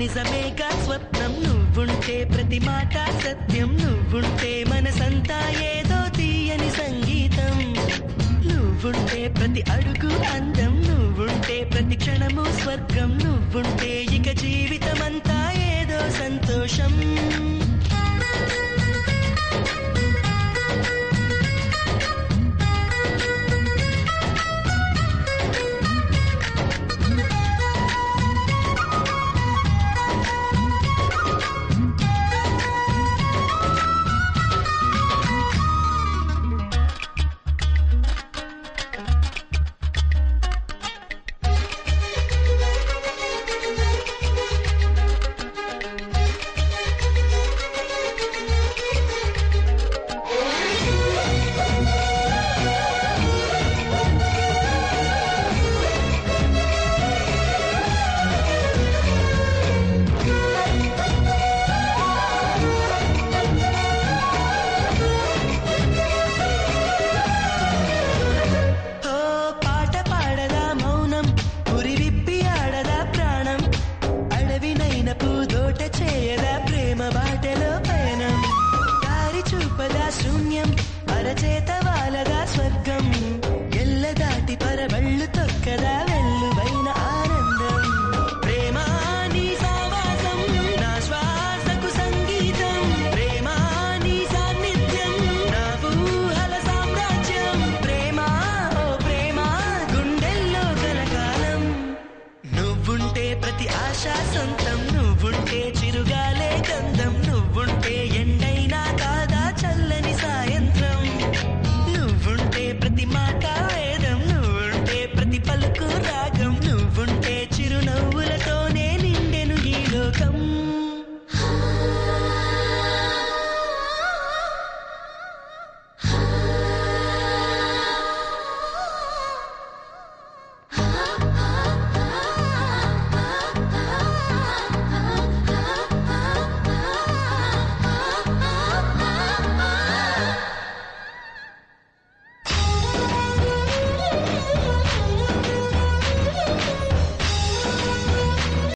నిజమేగా స్వప్నం నువ్వుంటే ప్రతి మాట సత్యం నువ్వుంటే మనసంతా ఏదో తీయని సంగీతం నువ్వుంటే ప్రతి అడుగు అందం నువ్వుంటే ప్రతి క్షణము స్వర్గం నువ్వుంటే ఇక జీవితమంతా ఏదో సంతోషం అరచేత వాలదా స్వర్గం ఎల్ల దాటి పరవళ్ళు తొక్కదా వెల్లువైన ఆనందం ప్రేమ నీ సావాసం నా శ్వాసకు సంగీతం ప్రేమ నీ సాన్నిధ్యం నా ఊహల సామ్రాజ్యం ప్రేమ ఓ ప్రేమ గుండెల్లో కలకాలం నువ్వుంటే ప్రతి ఆశ సొంతం నువ్వుంటే చిరుగాలే గంధం నువ్వుంటే